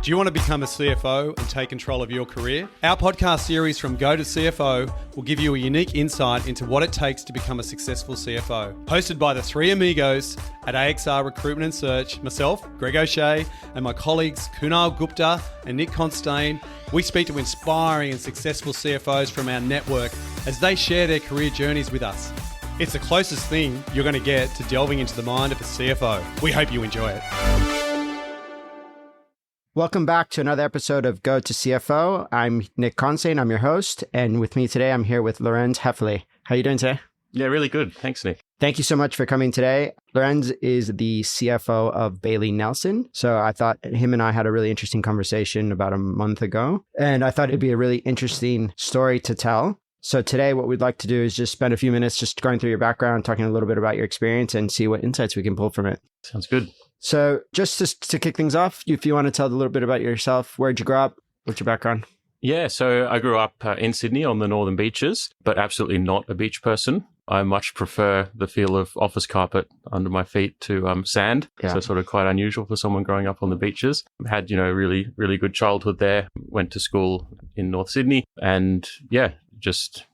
Do you want to become a CFO and take control of your career? Our podcast series From Go to CFO will give you a unique insight into what it takes to become a successful CFO. Hosted by the three amigos at AXR Recruitment and Search, myself, Greg O'Shea, and my colleagues Kunal Gupta and Nick Constein, we speak to inspiring and successful CFOs from our network as they share their career journeys with us. It's the closest thing you're going to get to delving into the mind of a CFO. We hope you enjoy it. Welcome back to another episode of Go to CFO. I'm Nick Constein, I'm your host, and with me today, I'm here with Lorenz Haefeli. How are you doing today? Yeah, really good. Thanks, Nick. Thank you so much for coming today. Lorenz is the CFO of Bailey Nelson. So I thought him and I had a really interesting conversation about a month ago, and I thought it'd be a really interesting story to tell. So today, what we'd like to do is just spend a few minutes just going through your background, talking a little bit about your experience, and see what insights we can pull from it. Sounds good. So just to kick things off, if you want to tell a little bit about yourself, where'd you grow up? What's your background? Yeah, so I grew up in Sydney on the northern beaches, but absolutely not a beach person. I much prefer the feel of office carpet under my feet to sand. Yeah. So sort of quite unusual for someone growing up on the beaches. Had, really, really good childhood there. Went to school in North Sydney and just,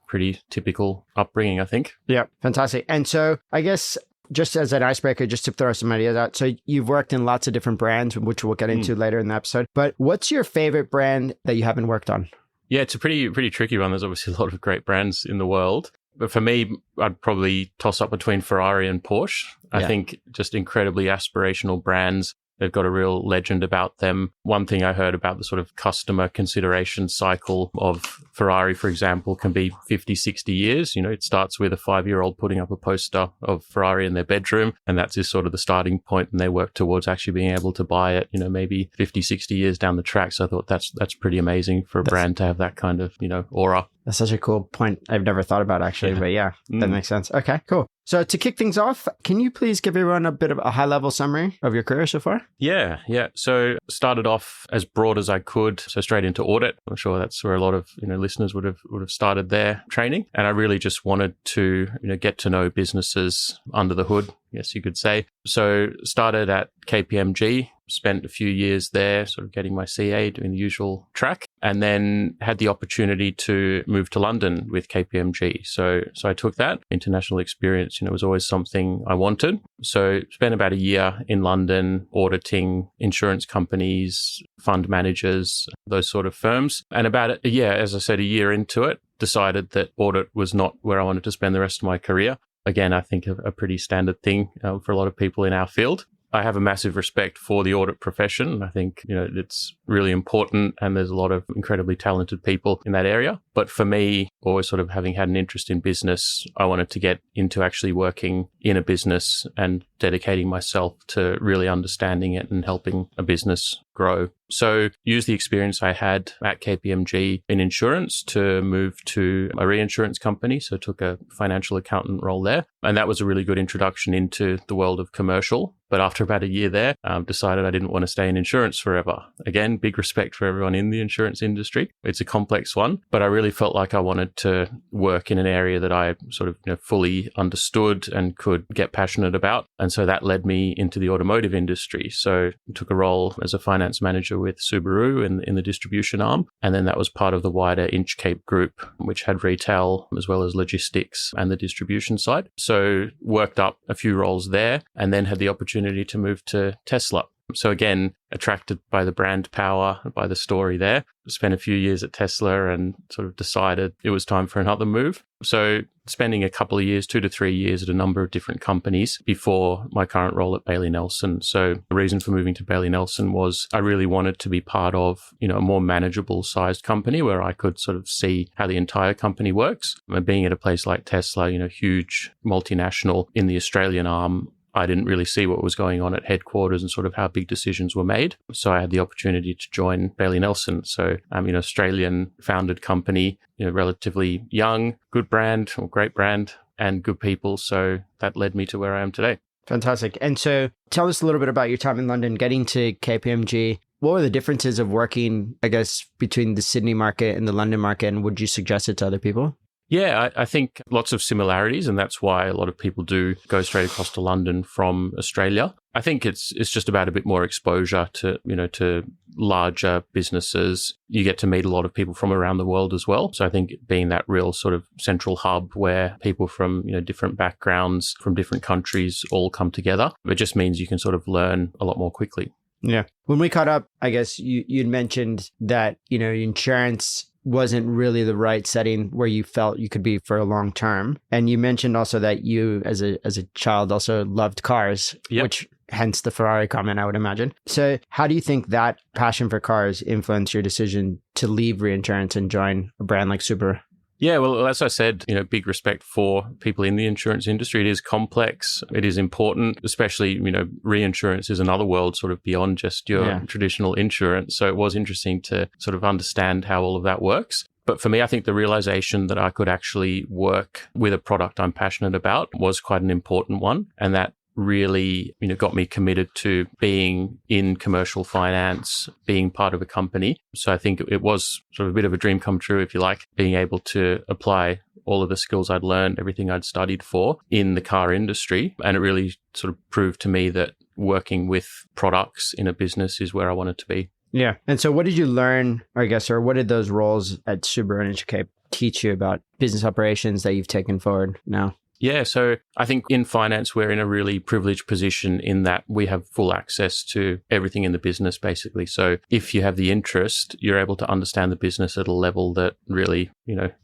pretty typical upbringing, I think. Yeah, fantastic. And so I guess just as an icebreaker, just to throw some ideas out. So you've worked in lots of different brands, which we'll get into later in the episode. But what's your favorite brand that you haven't worked on? Yeah, it's a pretty tricky one. There's obviously a lot of great brands in the world. But for me, I'd probably toss up between Ferrari and Porsche. I think just incredibly aspirational brands. They've got a real legend about them. One thing I heard about the sort of customer consideration cycle of Ferrari, for example, can be 50, 60 years. It starts with a 5-year-old putting up a poster of Ferrari in their bedroom, and that's just sort of the starting point, and they work towards actually being able to buy it, maybe 50, 60 years down the track. So I thought that's pretty amazing for a brand to have that kind of, aura. That's such a cool point. I've never thought about actually, but that makes sense. Okay, cool. So to kick things off, can you please give everyone a bit of a high-level summary of your career so far? Yeah. So started off as broad as I could, so straight into audit. I'm sure that's where a lot of listeners would have started their training, and I really just wanted to get to know businesses under the hood, yes, you could say. So started at KPMG. Spent a few years there, sort of getting my CA, doing the usual track, and then had the opportunity to move to London with KPMG. So I took that. International experience, was always something I wanted. So spent about a year in London auditing insurance companies, fund managers, those sort of firms. And about a year, as I said, a year into it, decided that audit was not where I wanted to spend the rest of my career. Again, I think a pretty standard thing for a lot of people in our field. I have a massive respect for the audit profession. I think, it's really important, and there's a lot of incredibly talented people in that area. But for me, always sort of having had an interest in business, I wanted to get into actually working in a business and dedicating myself to really understanding it and helping a business grow. So use the experience I had at KPMG in insurance to move to a reinsurance company. So took a financial accountant role there. And that was a really good introduction into the world of commercial. But after about a year there, decided I didn't want to stay in insurance forever. Again, big respect for everyone in the insurance industry. It's a complex one, but I really felt like I wanted to work in an area that I sort of fully understood and could get passionate about. And so that led me into the automotive industry. So I took a role as a finance manager with Subaru in the distribution arm. And then that was part of the wider Inchcape group, which had retail as well as logistics and the distribution side. So worked up a few roles there, and then had the opportunity to move to Tesla. So again, attracted by the brand power, by the story there. Spent a few years at Tesla and sort of decided it was time for another move. So spending a couple of years, 2 to 3 years at a number of different companies before my current role at Bailey Nelson. So the reason for moving to Bailey Nelson was I really wanted to be part of, a more manageable sized company where I could sort of see how the entire company works. And being at a place like Tesla, huge multinational in the Australian arm, I didn't really see what was going on at headquarters and sort of how big decisions were made. So I had the opportunity to join Bailey Nelson. So I'm an Australian founded company, relatively young, good brand or great brand and good people. So that led me to where I am today. Fantastic. And so tell us a little bit about your time in London, getting to KPMG. What were the differences of working, I guess, between the Sydney market and the London market? And would you suggest it to other people? Yeah, I think lots of similarities, and that's why a lot of people do go straight across to London from Australia. I think it's just about a bit more exposure to, to larger businesses. You get to meet a lot of people from around the world as well. So I think being that real sort of central hub where people from, different backgrounds from different countries all come together, it just means you can sort of learn a lot more quickly. Yeah. When we caught up, I guess you'd mentioned that, insurance wasn't really the right setting where you felt you could be for a long term. And you mentioned also that you as a child also loved cars, Yep. which hence the Ferrari comment, I would imagine. So how do you think that passion for cars influenced your decision to leave reinsurance and join a brand like Subaru? Yeah, well, as I said, big respect for people in the insurance industry. It is complex. It is important, especially, reinsurance is another world sort of beyond just your traditional insurance. So it was interesting to sort of understand how all of that works. But for me, I think the realization that I could actually work with a product I'm passionate about was quite an important one. And that really, got me committed to being in commercial finance, being part of a company. So I think it was sort of a bit of a dream come true, if you like, being able to apply all of the skills I'd learned, everything I'd studied for in the car industry. And it really sort of proved to me that working with products in a business is where I wanted to be. Yeah. And so what did you learn, or what did those roles at Subaru and Tesla teach you about business operations that you've taken forward now? Yeah, so I think in finance, we're in a really privileged position in that we have full access to everything in the business, basically. So if you have the interest, you're able to understand the business at a level that really,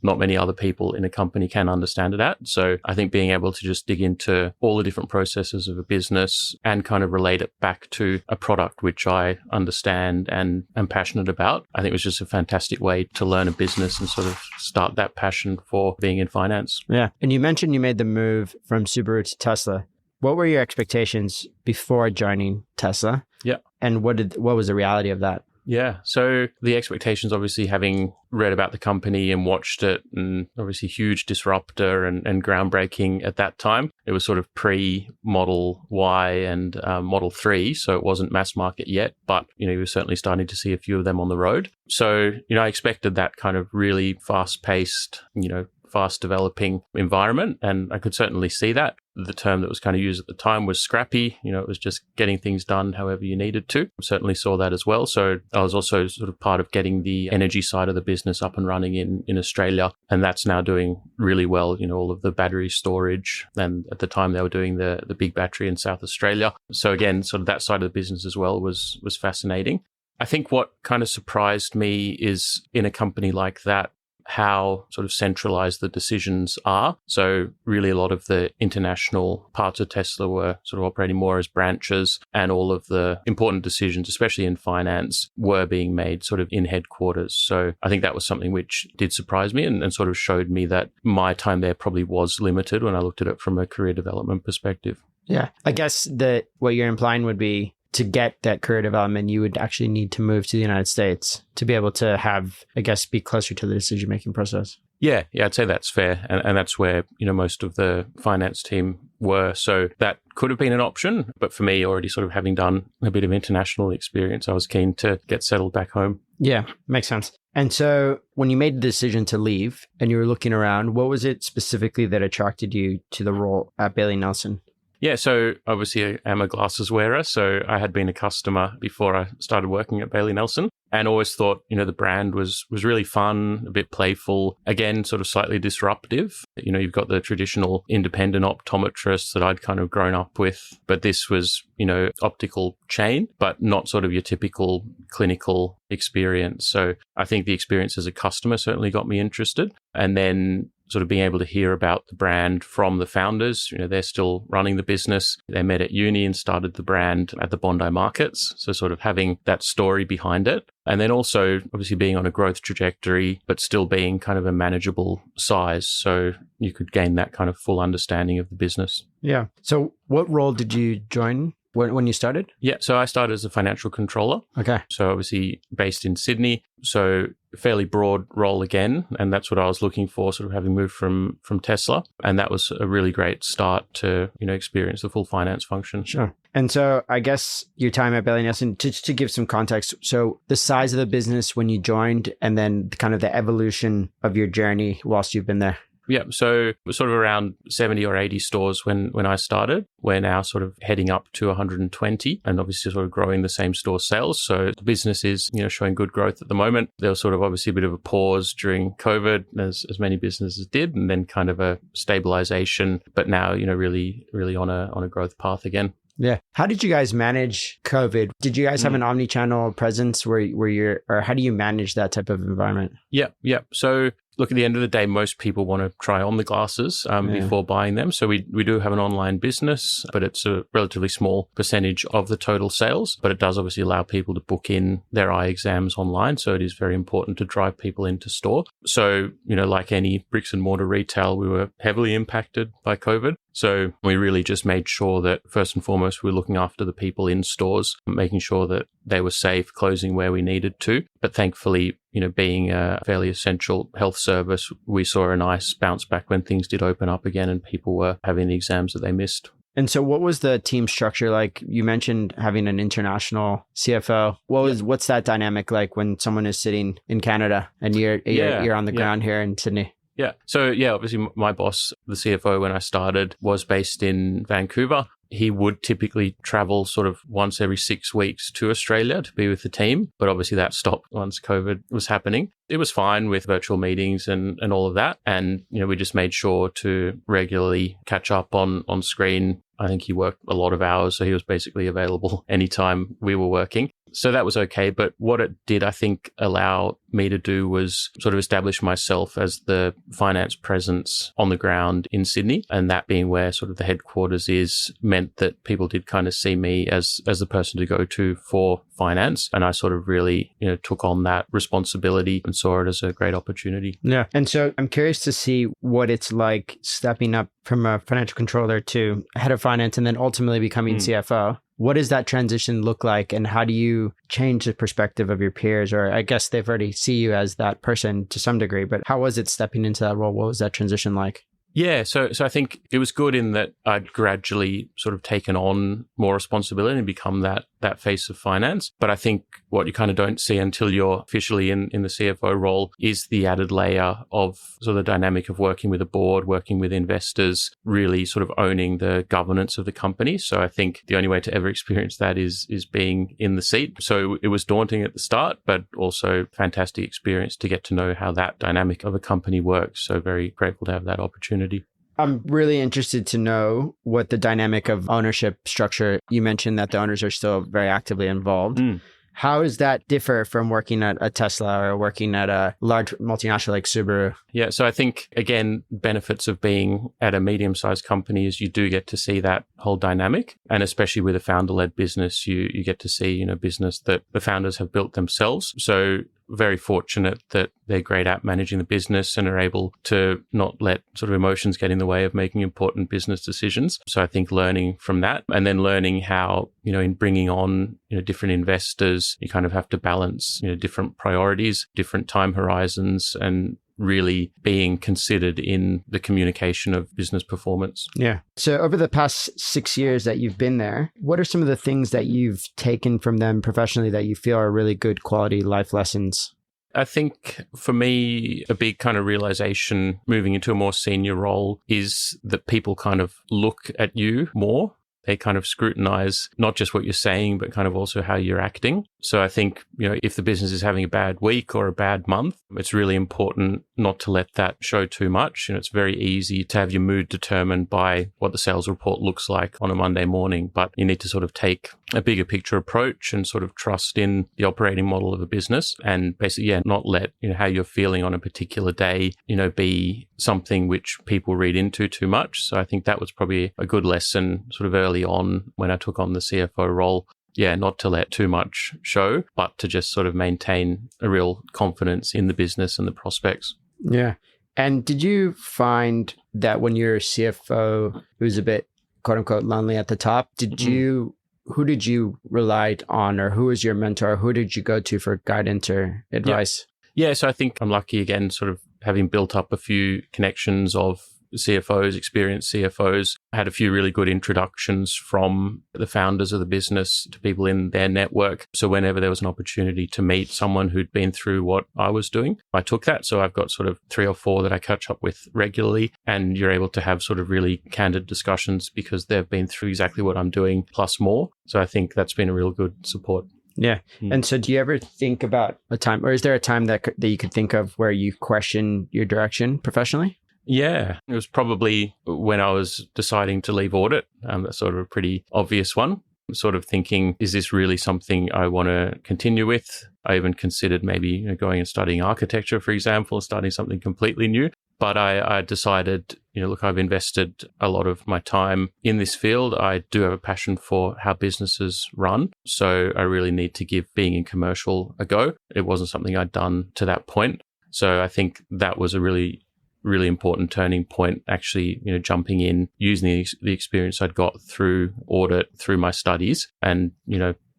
not many other people in a company can understand it at. So I think being able to just dig into all the different processes of a business and kind of relate it back to a product which I understand and am passionate about, I think was just a fantastic way to learn a business and sort of start that passion for being in finance. Yeah. And you mentioned you made the move from Subaru to Tesla. What were your expectations before joining Tesla? Yeah. And what was the reality of that? Yeah. So the expectations, obviously, having read about the company and watched it, and obviously huge disruptor and groundbreaking at that time. It was sort of pre-Model Y and Model 3, so it wasn't mass market yet, but, you were certainly starting to see a few of them on the road. So, I expected that kind of really fast-paced, fast developing environment. And I could certainly see that. The term that was kind of used at the time was scrappy. It was just getting things done however you needed to. Certainly saw that as well. So I was also sort of part of getting the energy side of the business up and running in Australia. And that's now doing really well, all of the battery storage. And at the time they were doing the big battery in South Australia. So again, sort of that side of the business as well was fascinating. I think what kind of surprised me is in a company like that, how sort of centralized the decisions are. So really a lot of the international parts of Tesla were sort of operating more as branches, and all of the important decisions, especially in finance, were being made sort of in headquarters. So I think that was something which did surprise me and sort of showed me that my time there probably was limited when I looked at it from a career development perspective. Yeah. I guess that what you're implying would be to get that career development, you would actually need to move to the United States to be able to have, I guess, be closer to the decision-making process. Yeah, I'd say that's fair. And that's where, most of the finance team were. So that could have been an option. But for me, already sort of having done a bit of international experience, I was keen to get settled back home. Yeah, makes sense. And so when you made the decision to leave and you were looking around, what was it specifically that attracted you to the role at Bailey Nelson? Yeah, so obviously I'm a glasses wearer, so I had been a customer before I started working at Bailey Nelson, and always thought, the brand was really fun, a bit playful, again, sort of slightly disruptive. You've got the traditional independent optometrists that I'd kind of grown up with, but this was, optical chain, but not sort of your typical clinical experience. So I think the experience as a customer certainly got me interested. And then sort of being able to hear about the brand from the founders. They're still running the business. They met at uni and started the brand at the Bondi markets. So sort of having that story behind it. And then also obviously being on a growth trajectory, but still being kind of a manageable size. So you could gain that kind of full understanding of the business. Yeah. So what role did you join when you started? Yeah. So I started as a financial controller. Okay. So obviously based in Sydney. So fairly broad role again. And that's what I was looking for, sort of having moved from Tesla. And that was a really great start to, experience the full finance function. Sure. And so I guess your time at Bailey Nelson, to give some context, so the size of the business when you joined and then kind of the evolution of your journey whilst you've been there. Yeah. So we're sort of around 70 or 80 stores when I started. We're now sort of heading up to 120 and obviously sort of growing the same store sales. So the business is, showing good growth at the moment. There was sort of obviously a bit of a pause during COVID as many businesses did, and then kind of a stabilization, but now, really on a growth path again. Yeah. How did you guys manage COVID? Did you guys have an omni-channel presence where you're, or how do you manage that type of environment? Yeah. So look, at the end of the day, most people want to try on the glasses before buying them. So we do have an online business, but it's a relatively small percentage of the total sales. But it does obviously allow people to book in their eye exams online. So it is very important to drive people into store. So, like any bricks and mortar retail, we were heavily impacted by COVID. So we really just made sure that first and foremost, we were looking after the people in stores, making sure that they were safe, closing where we needed to. But thankfully, being a fairly essential health service, we saw a nice bounce back when things did open up again and people were having the exams that they missed. And so what was the team structure like? You mentioned having an international CFO. What's that dynamic like when someone is sitting in Canada and you're on the ground here in Sydney? Yeah. So obviously my boss, the CFO, when I started, was based in Vancouver. He would typically travel sort of once every 6 weeks to Australia to be with the team. But obviously that stopped once COVID was happening. It was fine with virtual meetings and all of that. And, we just made sure to regularly catch up on screen. I think he worked a lot of hours, so he was basically available anytime we were working. So that was okay. But what it did, I think, allow me to do was sort of establish myself as the finance presence on the ground in Sydney. And that being where sort of the headquarters is meant that people did kind of see me as the person to go to for finance. And I sort of really, took on that responsibility and saw it as a great opportunity. Yeah. And so I'm curious to see what it's like stepping up from a financial controller to head of finance and then ultimately becoming CFO. What does that transition look like, and how do you change the perspective of your peers? Or I guess they've already see you as that person to some degree, but how was it stepping into that role? What was that transition like? Yeah, so I think it was good in that I'd gradually sort of taken on more responsibility and become that face of finance. But I think what you kind of don't see until you're officially in the CFO role is the added layer of sort of the dynamic of working with a board, working with investors, really sort of owning the governance of the company. So I think the only way to ever experience that is being in the seat. So it was daunting at the start, but also fantastic experience to get to know how that dynamic of a company works. So very grateful to have that opportunity. I'm really interested to know what the dynamic of ownership structure. You mentioned that the owners are still very actively involved. How does that differ from working at a Tesla or working at a large multinational like Subaru? Yeah, so I think, again, benefits of being at a medium-sized company is you do get to see that whole dynamic. And especially with a founder-led business, you get to see, business that the founders have built themselves. So very fortunate that they're great at managing the business and are able to not let sort of emotions get in the way of making important business decisions. So I think learning from that and then learning how, in bringing on, different investors, you kind of have to balance, different priorities, different time horizons, and really being considered in the communication of business performance. Yeah. So over the past 6 years that you've been there, what are some of the things that you've taken from them professionally that you feel are really good quality life lessons? I think for me, a big kind of realization moving into a more senior role is that people kind of look at you more. They kind of scrutinize not just what you're saying, but kind of also how you're acting. So I think, if the business is having a bad week or a bad month, it's really important not to let that show too much. It's very easy to have your mood determined by what the sales report looks like on a Monday morning, but you need to sort of take a bigger picture approach and sort of trust in the operating model of a business and basically, not let, how you're feeling on a particular day, be something which people read into too much. So I think that was probably a good lesson sort of early on when I took on the CFO role. Yeah, not to let too much show, but to just sort of maintain a real confidence in the business and the prospects. Yeah. And did you find that when you're a CFO who's a bit, quote unquote, lonely at the top, who did you rely on, or who was your mentor? Who did you go to for guidance or advice? Yeah, so I think I'm lucky again, sort of having built up a few connections of CFOs, experienced CFOs I had a few really good introductions from the founders of the business to people in their network. So whenever there was an opportunity to meet someone who'd been through what I was doing, I took that. So I've got sort of 3 or 4 that I catch up with regularly, and you're able to have sort of really candid discussions because they've been through exactly what I'm doing plus more. So I think that's been a real good support. Yeah. And so do you ever think about a time, or is there a time that you could think of where you question your direction professionally? Yeah, it was probably when I was deciding to leave audit. That's sort of a pretty obvious one. Sort of thinking, is this really something I want to continue with? I even considered maybe going and studying architecture, for example, starting something completely new. But I decided, look, I've invested a lot of my time in this field. I do have a passion for how businesses run. So I really need to give being in commercial a go. It wasn't something I'd done to that point. So I think that was a really important turning point, actually, jumping in, using the experience I'd got through audit, through my studies. And,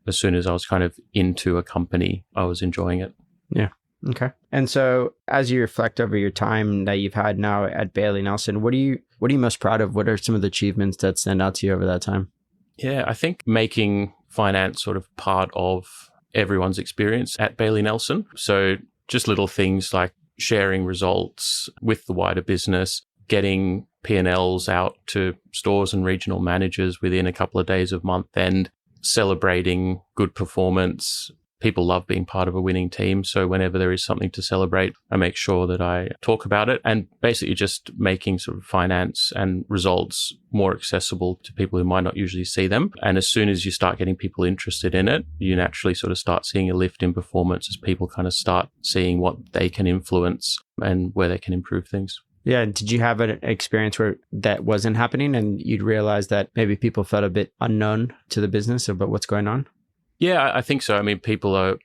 as soon as I was kind of into a company, I was enjoying it. Yeah. Okay. And so as you reflect over your time that you've had now at Bailey Nelson, what are you most proud of? What are some of the achievements that stand out to you over that time? Yeah, I think making finance sort of part of everyone's experience at Bailey Nelson. So just little things like sharing results with the wider business, getting P&Ls out to stores and regional managers within a couple of days of month end, celebrating good performance. People love being part of a winning team. So whenever there is something to celebrate, I make sure that I talk about it, and basically just making sort of finance and results more accessible to people who might not usually see them. And as soon as you start getting people interested in it, you naturally sort of start seeing a lift in performance as people kind of start seeing what they can influence and where they can improve things. Yeah. Did you have an experience where that wasn't happening and you'd realize that maybe people felt a bit unknown to the business about what's going on? Yeah, I think so. I mean, people are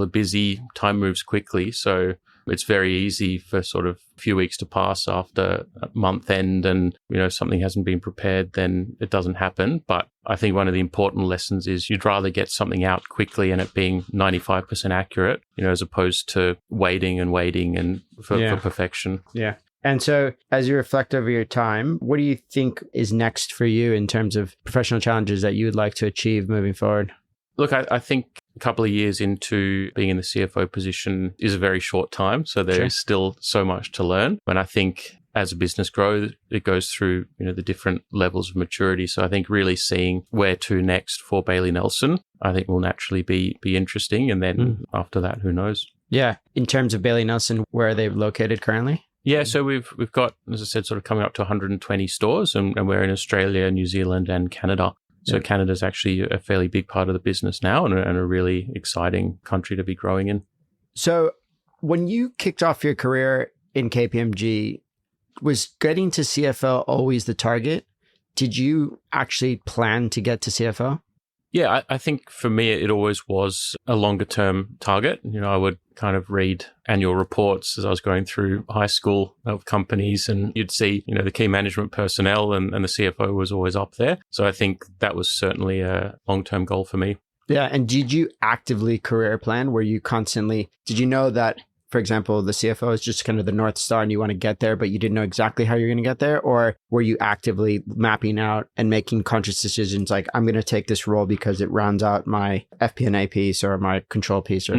busy, time moves quickly. So it's very easy for sort of a few weeks to pass after a month end and, something hasn't been prepared, then it doesn't happen. But I think one of the important lessons is you'd rather get something out quickly and it being 95% accurate, as opposed to waiting and for perfection. Yeah. And so as you reflect over your time, what do you think is next for you in terms of professional challenges that you would like to achieve moving forward? Look, I think a couple of years into being in the CFO position is a very short time. So there is still so much to learn. And I think as a business grows, it goes through, the different levels of maturity. So I think really seeing where to next for Bailey Nelson, I think will naturally be interesting. And then after that, who knows? Yeah. In terms of Bailey Nelson, where are they located currently? Yeah, so we've got, as I said, sort of coming up to 120 stores, and we're in Australia, New Zealand, and Canada. So Canada's actually a fairly big part of the business now, and a really exciting country to be growing in. So when you kicked off your career in KPMG, was getting to CFO always the target? Did you actually plan to get to CFO? Yeah, I think for me, it always was a longer term target. I would kind of read annual reports as I was going through high school of companies, and you'd see, the key management personnel and the CFO was always up there. So I think that was certainly a long-term goal for me. Yeah. And did you actively career plan? Did you know that, for example, the CFO is just kind of the North Star and you want to get there, but you didn't know exactly how you're going to get there? Or were you actively mapping out and making conscious decisions like, I'm going to take this role because it rounds out my FP&A piece or my control piece?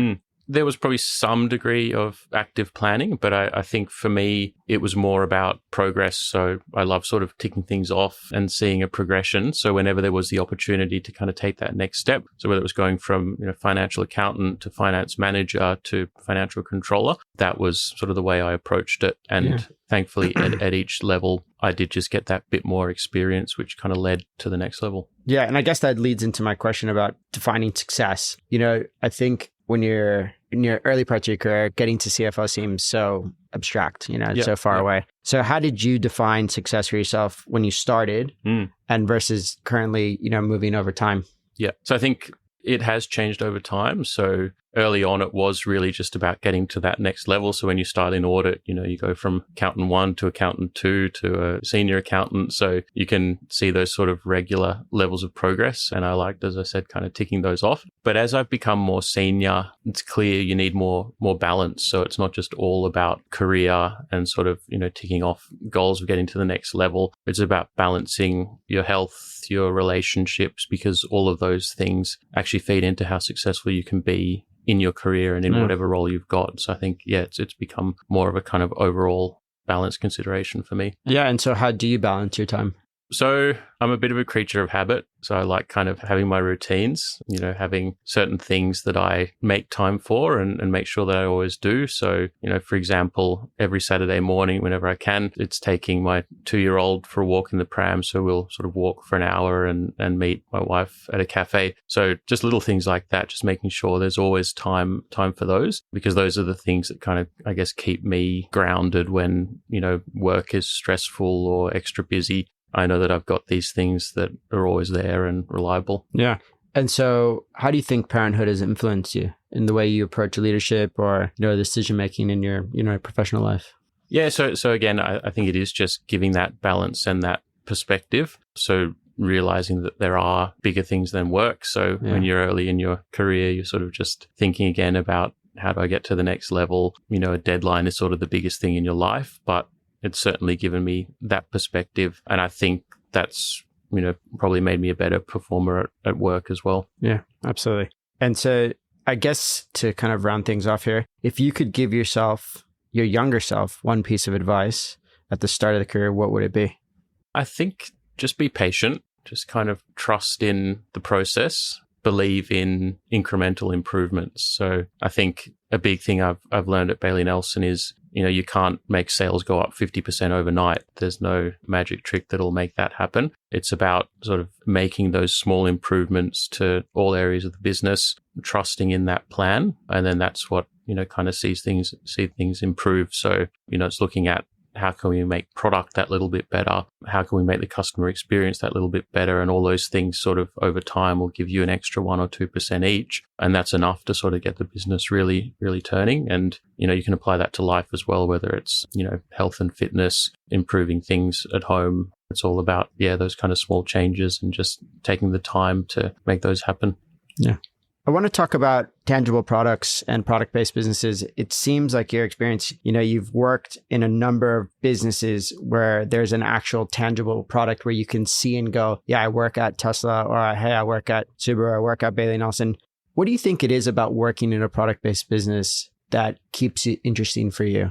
There was probably some degree of active planning, but I think for me, it was more about progress. So I love sort of ticking things off and seeing a progression. So whenever there was the opportunity to kind of take that next step, so whether it was going from financial accountant to finance manager to financial controller, that was sort of the way I approached it. And thankfully, at each level, I did just get that bit more experience, which kind of led to the next level. Yeah. And I guess that leads into my question about defining success. I think when you're in your early parts of your career, getting to CFO seems so abstract, it's so far away. So how did you define success for yourself when you started and versus currently, moving over time? Yeah. So I think it has changed over time. So early on, it was really just about getting to that next level. So when you start in audit, you go from accountant 1 to accountant 2 to a senior accountant. So you can see those sort of regular levels of progress. And I liked, as I said, kind of ticking those off. But as I've become more senior, it's clear you need more balance. So it's not just all about career and sort of, ticking off goals of getting to the next level. It's about balancing your health, your relationships, because all of those things actually feed into how successful you can be in your career and in whatever role you've got. So I think, it's become more of a kind of overall balance consideration for me. Yeah. And so how do you balance your time? So I'm a bit of a creature of habit. So I like kind of having my routines, having certain things that I make time for and make sure that I always do. So, for example, every Saturday morning, whenever I can, it's taking my 2-year-old for a walk in the pram. So we'll sort of walk for an hour and meet my wife at a cafe. So just little things like that, just making sure there's always time for those, because those are the things that kind of, I guess, keep me grounded when, work is stressful or extra busy. I know that I've got these things that are always there and reliable. Yeah. And so how do you think parenthood has influenced you in the way you approach leadership or, decision-making in your, professional life? Yeah. So again, I think it is just giving that balance and that perspective. So realizing that there are bigger things than work. So when you're early in your career, you're sort of just thinking again about how do I get to the next level? A deadline is sort of the biggest thing in your life, but it's certainly given me that perspective. And I think that's, probably made me a better performer at work as well. Yeah, absolutely. And so I guess to kind of round things off here, if you could give your younger self, one piece of advice at the start of the career, what would it be? I think just be patient, just kind of trust in the process, believe in incremental improvements. So I think a big thing I've learned at Bailey Nelson is, you can't make sales go up 50% overnight. There's no magic trick that'll make that happen. It's about sort of making those small improvements to all areas of the business, trusting in that plan. And then that's what, kind of see things improve. So, it's looking at how can we make product that little bit better? How can we make the customer experience that little bit better? And all those things sort of over time will give you an extra 1 or 2% each. And that's enough to sort of get the business really, really turning. And, you can apply that to life as well, whether it's, health and fitness, improving things at home. It's all about, those kind of small changes and just taking the time to make those happen. Yeah. I want to talk about tangible products and product-based businesses. It seems like your experience, you've worked in a number of businesses where there's an actual tangible product where you can see and go, yeah, I work at Tesla, or hey, I work at Subaru, I work at Bailey Nelson. What do you think it is about working in a product-based business that keeps it interesting for you?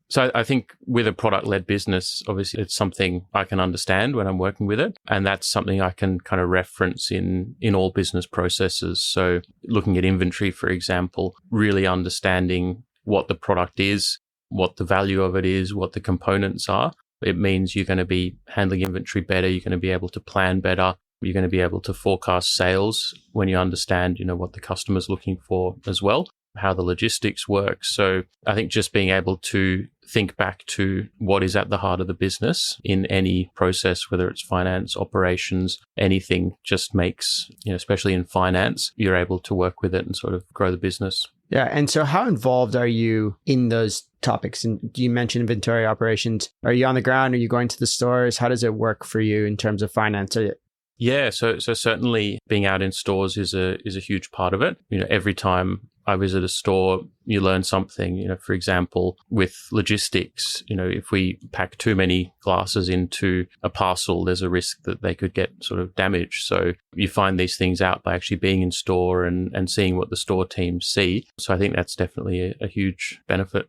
So I think with a product-led business, obviously it's something I can understand when I'm working with it. And that's something I can kind of reference in all business processes. So looking at inventory, for example, really understanding what the product is, what the value of it is, what the components are. It means you're going to be handling inventory better. You're going to be able to plan better. You're going to be able to forecast sales when you understand, what the customer's looking for as well, how the logistics work. So I think just being able to think back to what is at the heart of the business in any process, whether it's finance, operations, anything, just makes, especially in finance, you're able to work with it and sort of grow the business. Yeah. And so how involved are you in those topics? And you mentioned inventory operations. Are you on the ground? Are you going to the stores? How does it work for you in terms of finance? Yeah, so certainly being out in stores is a huge part of it. Every time I visit a store, you learn something. For example, with logistics, if we pack too many glasses into a parcel, there's a risk that they could get sort of damaged. So you find these things out by actually being in store and seeing what the store teams see. So I think that's definitely a huge benefit.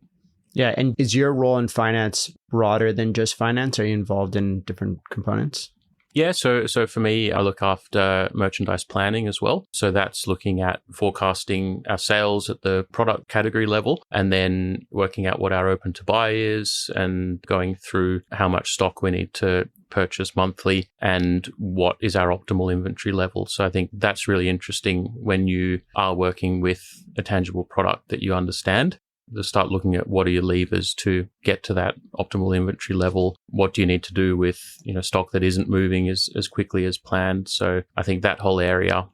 Yeah. And is your role in finance broader than just finance? Are you involved in different components? Yeah, so for me, I look after merchandise planning as well. So that's looking at forecasting our sales at the product category level and then working out what our open to buy is and going through how much stock we need to purchase monthly and what is our optimal inventory level. So I think that's really interesting when you are working with a tangible product that you understand. To start looking at what are your levers to get to that optimal inventory level. What do you need to do with stock that isn't moving as quickly as planned? So I think that whole area,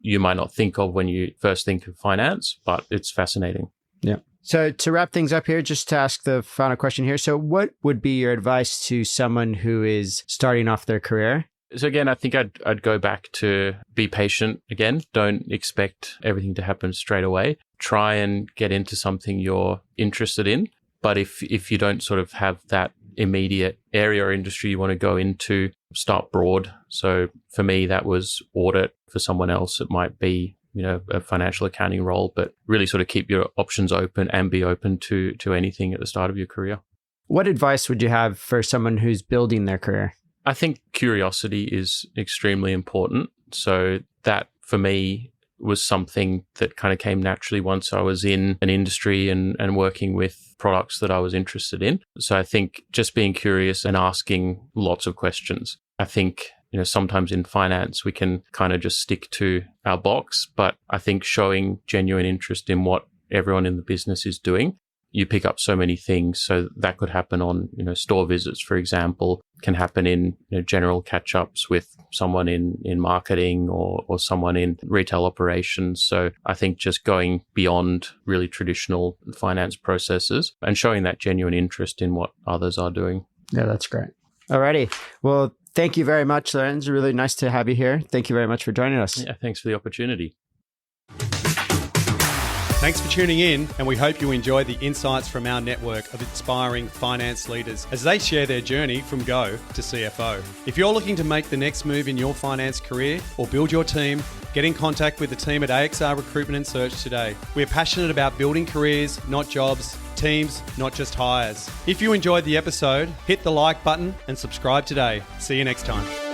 you might not think of when you first think of finance, but it's fascinating. Yeah. So to wrap things up here, just to ask the final question here. So what would be your advice to someone who is starting off their career? So again, I think I'd go back to be patient again. Don't expect everything to happen straight away. Try and get into something you're interested in. But if you don't sort of have that immediate area or industry you want to go into, start broad. So for me, that was audit. For someone else, it might be a financial accounting role, but really sort of keep your options open and be open to anything at the start of your career. What advice would you have for someone who's building their career? I think curiosity is extremely important. So that for me was something that kind of came naturally once I was in an industry and working with products that I was interested in. So I think just being curious and asking lots of questions. I think sometimes in finance, we can kind of just stick to our box, but I think showing genuine interest in what everyone in the business is doing, you pick up so many things. So that could happen on, store visits, for example, can happen in general catch-ups with someone in marketing or someone in retail operations. So I think just going beyond really traditional finance processes and showing that genuine interest in what others are doing. Yeah, that's great. Alrighty. Well, thank you very much, Lorenz. Really nice to have you here. Thank you very much for joining us. Yeah, thanks for the opportunity. Thanks for tuning in, and we hope you enjoy the insights from our network of inspiring finance leaders as they share their journey from Go to CFO. If you're looking to make the next move in your finance career or build your team, get in contact with the team at AXR Recruitment and Search today. We're passionate about building careers, not jobs, teams, not just hires. If you enjoyed the episode, hit the like button and subscribe today. See you next time.